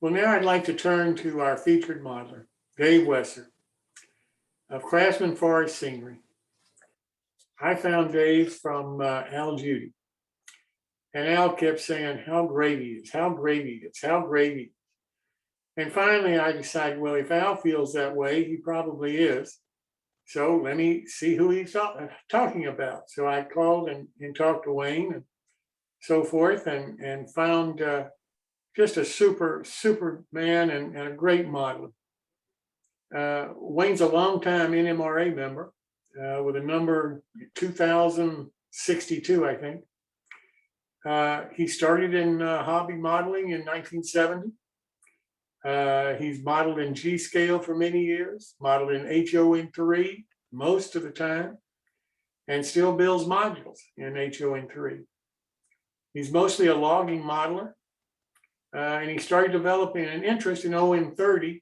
Well, now I'd like to turn to our featured modeler, Dave Wesser of Craftsman Forest Scenery. I found Dave from Al Judy, and Al kept saying how great he is, how great he is, how great he is. And finally, I decided, well, if Al feels that way, he probably is. So let me see who he's talking about. So I called and talked to Wayne and so forth, and found just a super man and a great modeler. Wayne's a longtime NMRA member with a number 2062, I think. He started in hobby modeling in 1970. He's modeled in G scale for many years, modeled in HON3 most of the time, and still builds modules in HON3. He's mostly a logging modeler, and he started developing an interest in ON30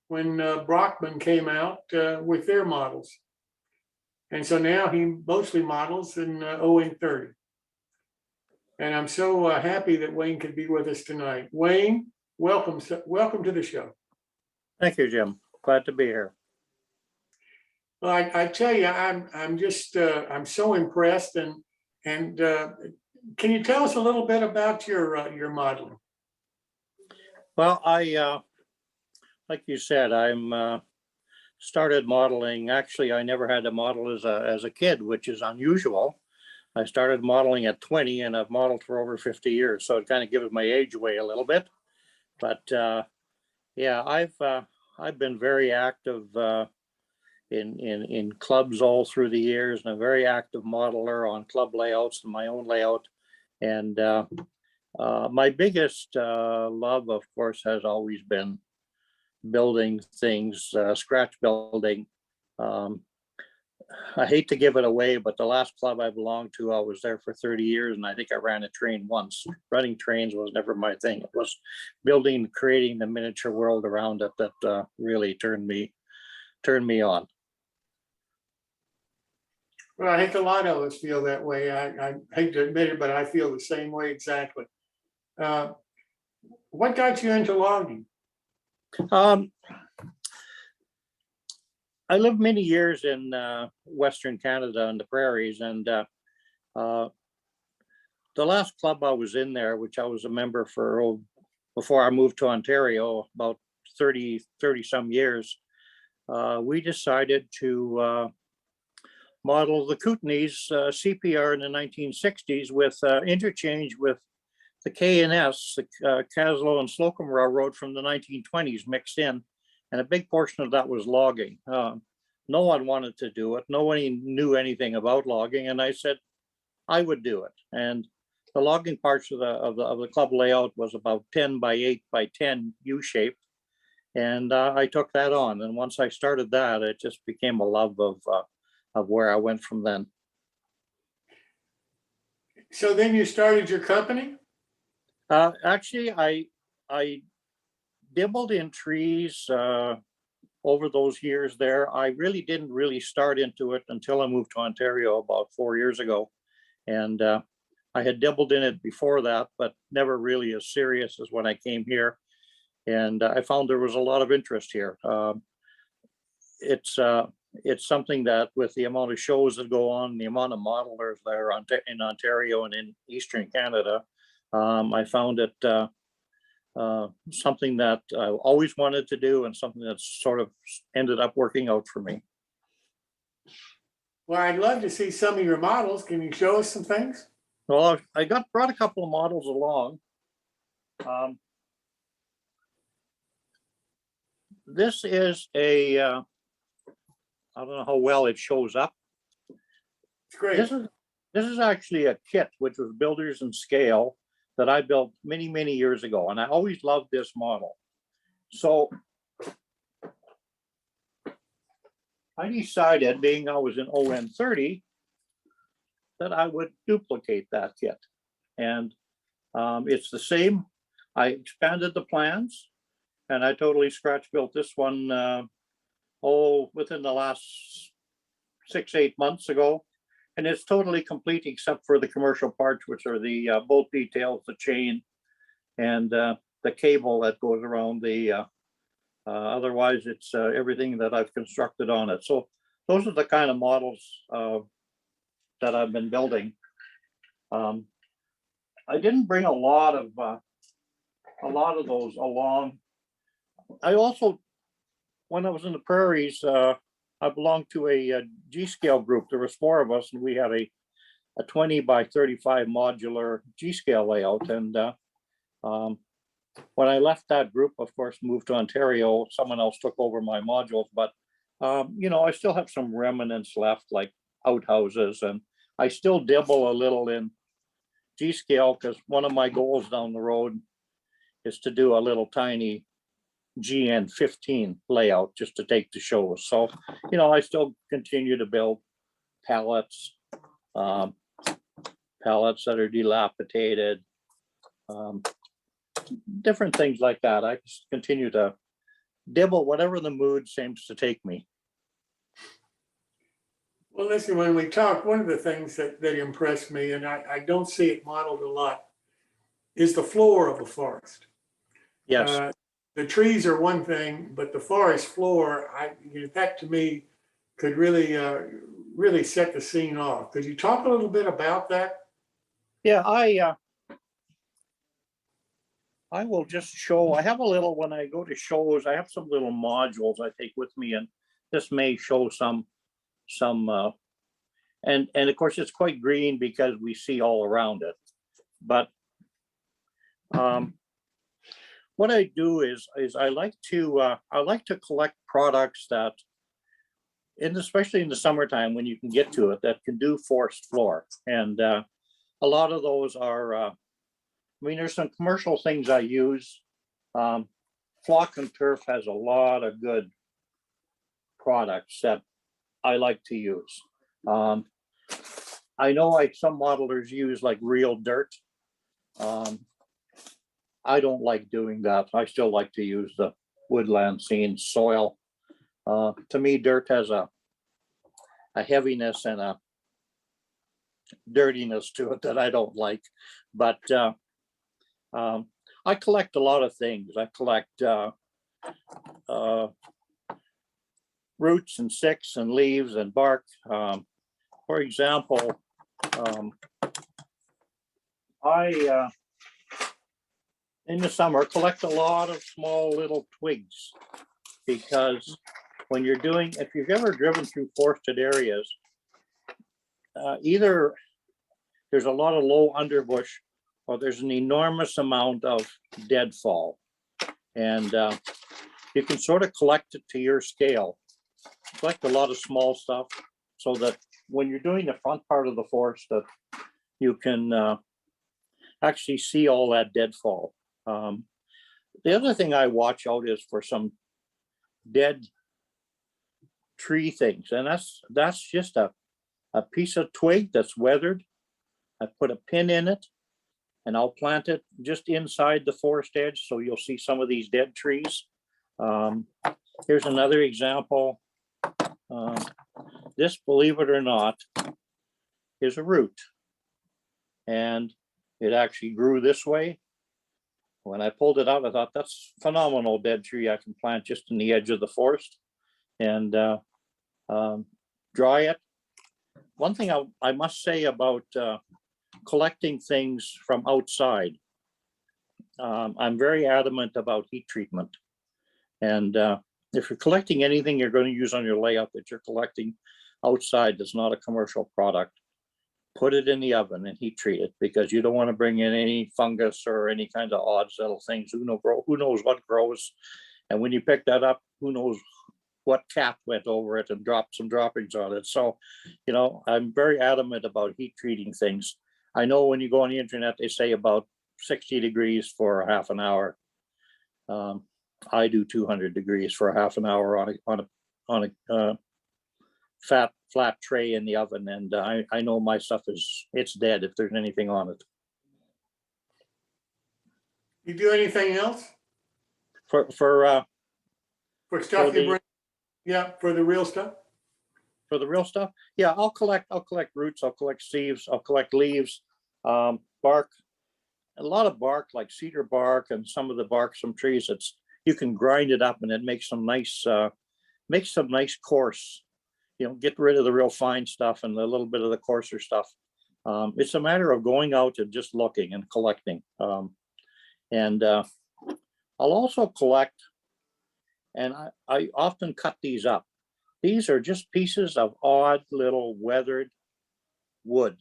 when Brockman came out with their models. And so now he mostly models in ON30. And I'm so happy that Wayne could be with us tonight. Wayne, welcome to the show. Thank you, Jim. Glad to be here. Well, I tell you, I'm just I'm so impressed, and can you tell us a little bit about your modeling? Well, I like you said, I'm started modeling. Actually, I never had to model as a kid, which is unusual. I started modeling at 20, and I've modeled for over 50 years, so it kind of gives my age away a little bit. But yeah, I've been very active in clubs all through the years, and a very active modeler on club layouts and my own layout. And my biggest love, of course, has always been building things, scratch building. I hate to give it away, but the last club I belonged to, I was there for 30 years, and I think I ran a train once. Running trains was never my thing. It was building, creating the miniature world around it that really turned me on. Well, I think a lot of us feel that way. I hate to admit it, but I feel the same way exactly. What got you into logging? I lived many years in Western Canada in the prairies, and the last club I was in there, which I was a member for before I moved to Ontario, about 30 some years, we decided to model the Kootenays CPR in the 1960s with interchange with the K&S, the Kaslo and Slocum Railroad from the 1920s mixed in. And a big portion of that was logging. No one wanted to do it. No one knew anything about logging. And I said, I would do it. And the logging parts of the club layout was about 10 by 8 by 10 U-shaped. And I took that on. And once I started that, it just became a love of where I went from then. So then you started your company? Actually, I dibbled in trees over those years there. I really didn't start into it until I moved to Ontario about 4 years ago. And I had dabbled in it before that, but never really as serious as when I came here. And I found there was a lot of interest here. It's something that, with the amount of shows that go on, the amount of modelers there in Ontario and in Eastern Canada, I found it something that I always wanted to do, and something that's sort of ended up working out for me. Well, I'd love to see some of your models. Can you show us some things? Well, I brought a couple of models along. This is a, I don't know how well it shows up. It's great. This is actually a kit, which was Builders in Scale, that I built many years ago. And I always loved this model. So I decided, being I was in ON30, that I would duplicate that kit. And it's the same. I expanded the plans, and I totally scratch built this one within the last 6-8 months ago. And it's totally complete except for the commercial parts, which are the bolt details, the chain, and the cable that goes around the, otherwise it's everything that I've constructed on it. So those are the kind of models that I've been building. I didn't bring a lot of those along. I also, when I was in the prairies, I belonged to a G-scale group. There was 4 of us, and we had a 20 by 35 modular G-scale layout. And when I left that group, of course, moved to Ontario, someone else took over my modules. But you know, I still have some remnants left, like outhouses, and I still dibble a little in G-scale because one of my goals down the road is to do a little tiny GN15 layout just to take to shows. So, you know, I still continue to build pallets, pallets that are dilapidated, different things like that. I just continue to dibble whatever the mood seems to take me. Well, listen, when we talk, one of the things that impressed me, and I don't see it modeled a lot, is the floor of a forest. Yes. The trees are one thing, but the forest floor, that to me could really, really set the scene off. Could you talk a little bit about that? Yeah, I will just show, I have a little, when I go to shows, I have some little modules I take with me, and this may show some, and of course it's quite green because we see all around it. But what I do is I like to collect products that, and especially in the summertime when you can get to it, that can do forest floor. And a lot of those are, I mean, there's some commercial things I use. Flock and Turf has a lot of good products that I like to use. I know some modelers use like real dirt. I don't like doing that. I still like to use the woodland scene soil. To me, dirt has a heaviness and a dirtiness to it that I don't like. But I collect a lot of things. I collect roots and sticks and leaves and bark. For example, I in the summer collect a lot of small little twigs, because when you're doing, if you've ever driven through forested areas, either there's a lot of low underbush or there's an enormous amount of deadfall, and you can sort of collect it to your scale. Collect a lot of small stuff so that when you're doing the front part of the forest, that you can actually see all that deadfall. The other thing I watch out is for some dead tree things, and that's just a piece of twig that's weathered. I put a pin in it and I'll plant it just inside the forest edge, so you'll see some of these dead trees. Here's another example. This, believe it or not, is a root, and it actually grew this way. When I pulled it out, I thought, that's phenomenal dead tree I can plant just in the edge of the forest and dry it. One thing I must say about collecting things from outside, I'm very adamant about heat treatment. And if you're collecting anything you're going to use on your layout that you're collecting outside that's not a commercial product, put it in the oven and heat treat it, because you don't want to bring in any fungus or any kind of odd little things. Who knows what grows, and when you pick that up, who knows what cat went over it and dropped some droppings on it. So, you know, I'm very adamant about heat treating things. I know when you go on the internet, they say about 60 degrees for a half an hour. I do 200 degrees for a half an hour on a flat tray in the oven, and I know my stuff it's dead if there's anything on it. You do anything else For stuff you bring? Yeah, for the real stuff. For the real stuff, yeah, I'll collect roots, I'll collect leaves, bark. a lot of bark, like cedar bark and some of the bark, some trees, you can grind it up and it makes some nice, coarse, get rid of the real fine stuff and a little bit of the coarser stuff. It's a matter of going out and just looking and collecting. And I'll also collect, and I often cut these up. These are just pieces of odd little weathered wood.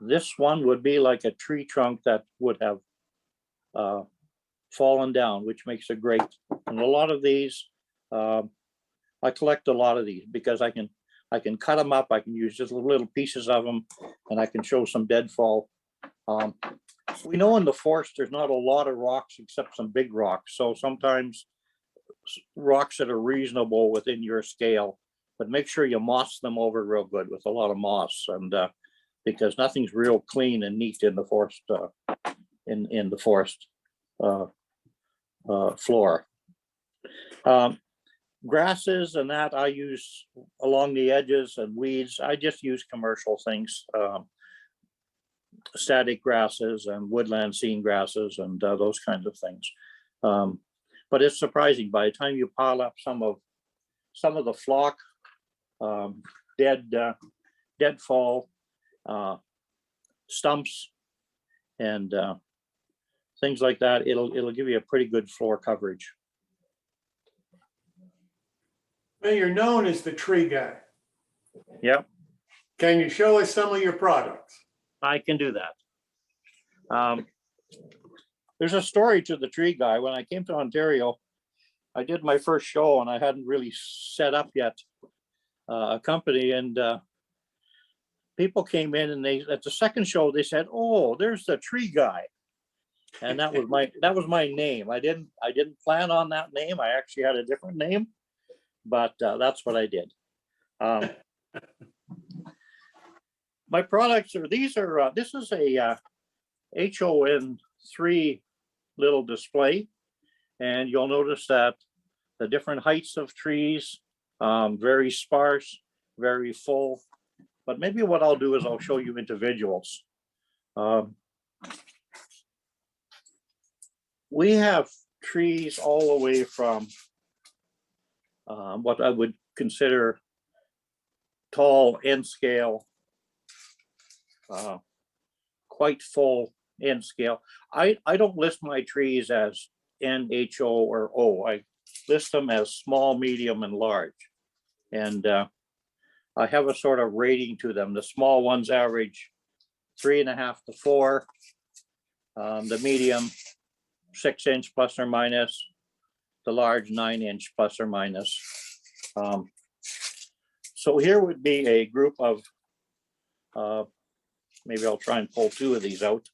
This one would be like a tree trunk that would have fallen down, which makes a great, and a lot of these, I collect a lot of these because I can cut them up. I can use just little pieces of them, and I can show some deadfall. We know in the forest, there's not a lot of rocks except some big rocks. So sometimes rocks that are reasonable within your scale, but make sure you moss them over real good with a lot of moss, and because nothing's real clean and neat in the forest, in the forest floor. Grasses and that I use along the edges, and weeds, I just use commercial things, static grasses and woodland scene grasses and those kinds of things. But it's surprising, by the time you pile up some of the flock, deadfall, stumps, and things like that, it'll give you a pretty good floor coverage. Well, you're known as the tree guy. Yep. Can you show us some of your products? I can do that. There's a story to the tree guy. When I came to Ontario, I did my first show and I hadn't really set up yet a company, and people came in and at the second show they said, "Oh, there's the tree guy," and that was my name. I didn't plan on that name. I actually had a different name, but that's what I did. My products are, this is a HON3 little display, and you'll notice that the different heights of trees, very sparse, very full, but maybe what I'll do is I'll show you individuals. We have trees all the way from what I would consider tall N scale, quite full N scale. I don't list my trees as N, H, O, or O. I list them as small, medium, and large. And I have a sort of rating to them. The small ones average 3.5 to 4. The medium, 6 inch plus or minus. The large, 9 inch plus or minus. So here would be a group of, maybe I'll try and pull 2 of these out.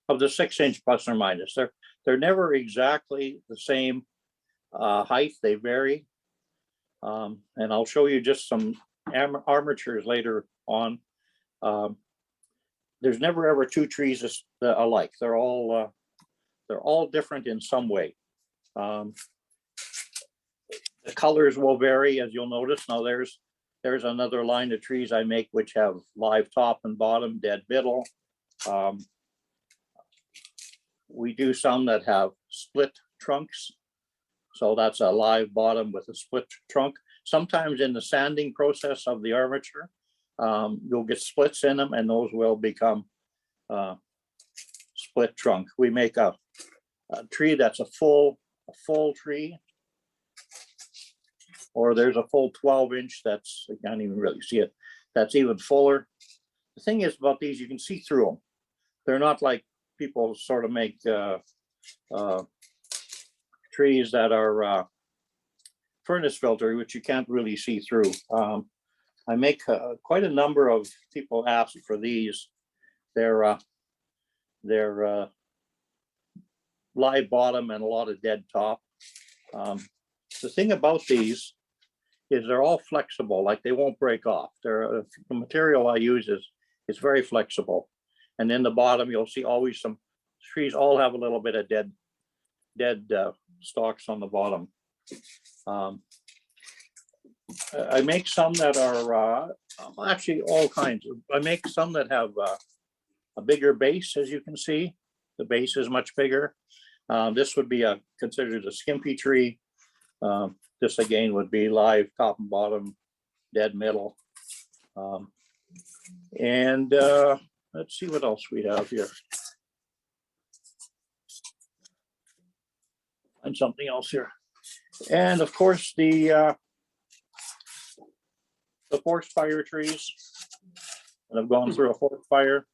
Of the 6 inch plus or minus. They're never exactly the same height, they vary. And I'll show you just some armatures later on. There's never ever 2 trees alike. They're all different in some way. The colors will vary, as you'll notice. Now there's another line of trees I make which have live top and bottom, dead middle. We do some that have split trunks. So that's a live bottom with a split trunk. Sometimes in the sanding process of the armature, you'll get splits in them, and those will become split trunk. We make a tree that's a full tree, or there's a full 12 inch that's, I can't even really see it, that's even fuller. The thing is about these, you can see through them. They're not like people sort of make trees that are furnace filter, which you can't really see through. I make quite a number of people ask for these. They're live bottom and a lot of dead top. The thing about these is they're all flexible, like they won't break off. The material I use is very flexible. And in the bottom, you'll see always some trees all have a little bit of dead stalks on the bottom. I make some that are Actually, all kinds. I make some that have a bigger base, as you can see. The base is much bigger. This would be considered a skimpy tree. This again would be live top and bottom, dead middle. And let's see what else we have here. And something else here. And of course, the forest fire trees that have gone through a forest fire.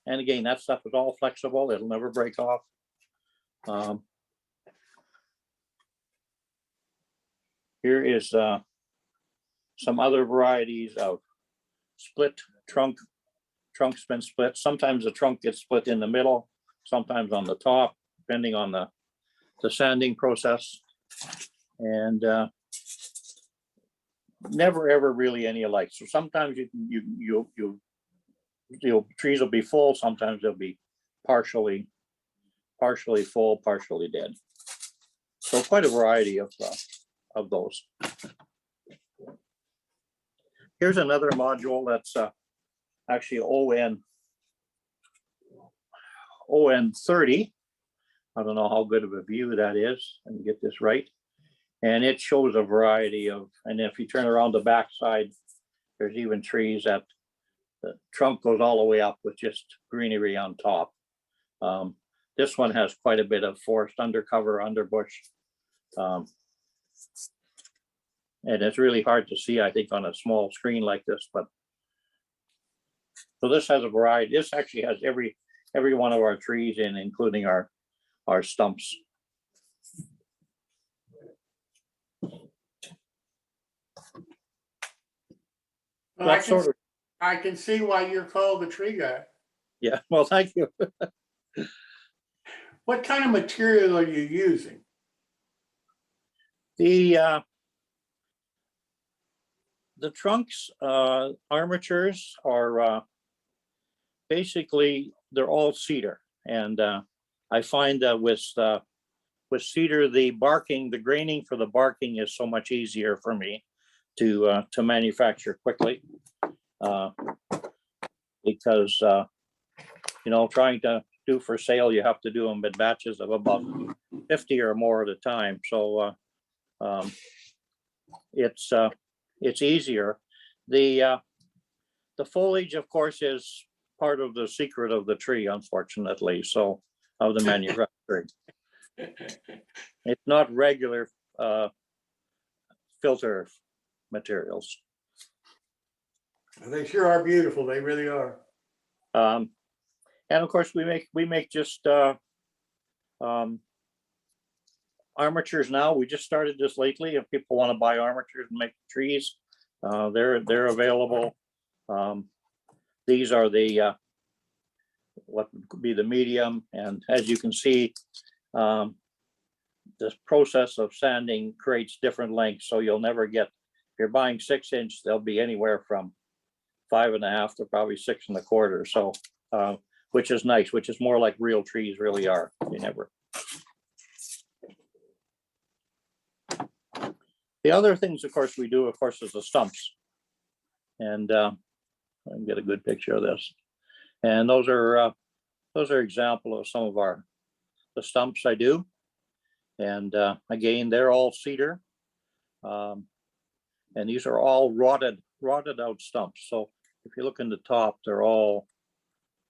And again, that stuff is all flexible. It'll never break off. Here is some other varieties of split trunk. Trunk's been split. Sometimes the trunk gets split in the middle, sometimes on the top, depending on the sanding process. And never ever really any alike. So sometimes trees will be full, sometimes they'll be partially full, partially dead. So quite a variety of those. Here's another module that's actually ON 30. I don't know how good of a view that is. Let me get this right. And it shows a variety of, and if you turn around the back side, there's even trees that the trunk goes all the way up with just greenery on top. This one has quite a bit of forest undercover, underbush. And it's really hard to see, I think, on a small screen like this, but so this has a variety. This actually has every one of our trees in, including our stumps. Well, I can see why you're called the tree guy. Yeah, well, thank you. What kind of material are you using? The trunks, armatures are basically, they're all cedar. And I find that with cedar, the graining for the barking is so much easier for me to manufacture quickly. Because, trying to do for sale, you have to do them in batches of about 50 or more at a time. So it's easier. The foliage, of course, is part of the secret of the tree, unfortunately, so of the manufacturing. It's not regular filter materials. They sure are beautiful. They really are. And of course, we make just armatures now. We just started this lately. If people want to buy armatures and make trees, they're available. These are the what would be the medium, and as you can see, this process of sanding creates different lengths. So you'll never get, if you're buying 6-inch, they'll be anywhere from 5.5 to probably 6 1/4. So which is nice, which is more like real trees really are. You never. The other things, of course, we do, of course, is the stumps. And I can get a good picture of this. And those are example of some of the stumps I do. And again, they're all cedar. And these are all rotted out stumps. So if you look in the top, they're all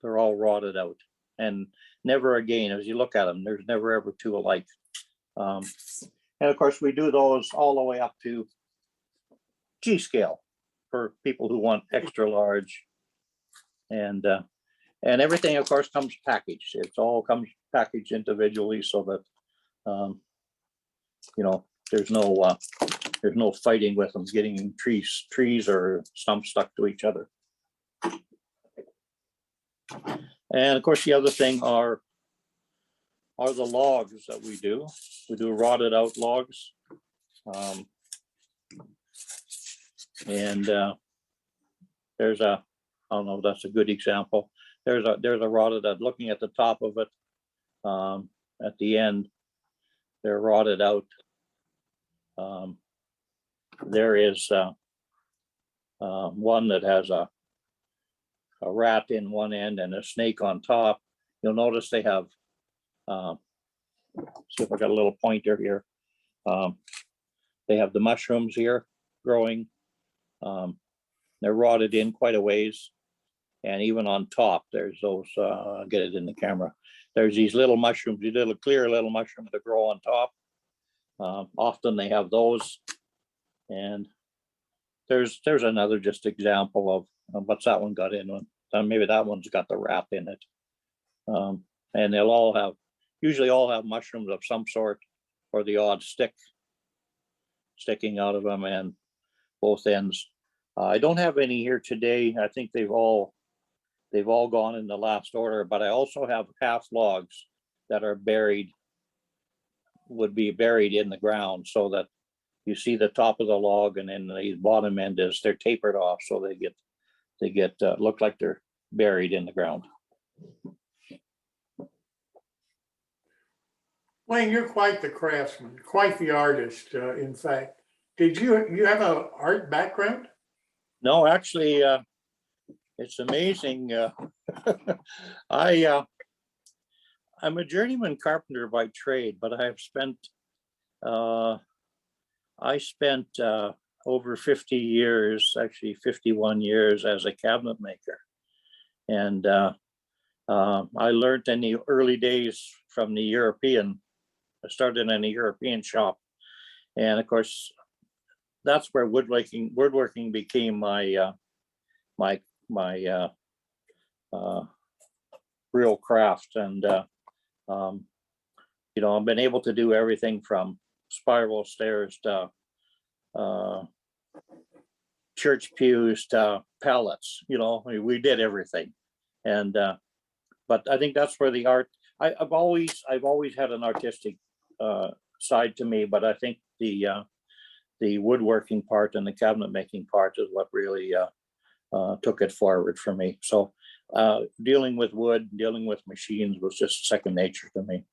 rotted out. And never again, as you look at them, there's never ever two alike. And of course, we do those all the way up to G scale for people who want extra large. And everything, of course, comes packaged. It all comes packaged individually, so that there's no fighting with them, getting trees or stumps stuck to each other. And of course, the other thing are the logs that we do. We do rotted out logs. And there's I don't know, that's a good example. There's a rotted out, looking at the top of it, at the end, they're rotted out. There is one that has a rat in one end and a snake on top. You'll notice they have, see if I got a little pointer here. They have the mushrooms here growing. They're rotted in quite a ways. And even on top, there's those, I'll get it in the camera. There's these little mushrooms, these little clear little mushrooms that grow on top. Often they have those. And there's another just example of what's that one got in one. Maybe that one's got the rat in it. And they'll all have, usually all have mushrooms of some sort, or the odd stick sticking out of them, and both ends. I don't have any here today. I think they've all gone in the last order, but I also have half logs that are buried, would be buried in the ground, so that you see the top of the log, and then the bottom end is, they're tapered off, so they get look like they're buried in the ground. Wayne, you're quite the craftsman, quite the artist, in fact. Did you have an art background? No, actually, it's amazing. I'm a journeyman carpenter by trade, but I spent over 50 years, actually 51 years, as a cabinet maker. And I learned in the early days from the European. I started in a European shop, and of course, that's where woodworking became my real craft. And you know, I've been able to do everything from spiral stairs to church pews to pallets. You know, we did everything. And but I think that's where the art. I've always had an artistic side to me, but I think the woodworking part and the cabinet making part is what really took it forward for me. So dealing with wood, dealing with machines was just second nature to me.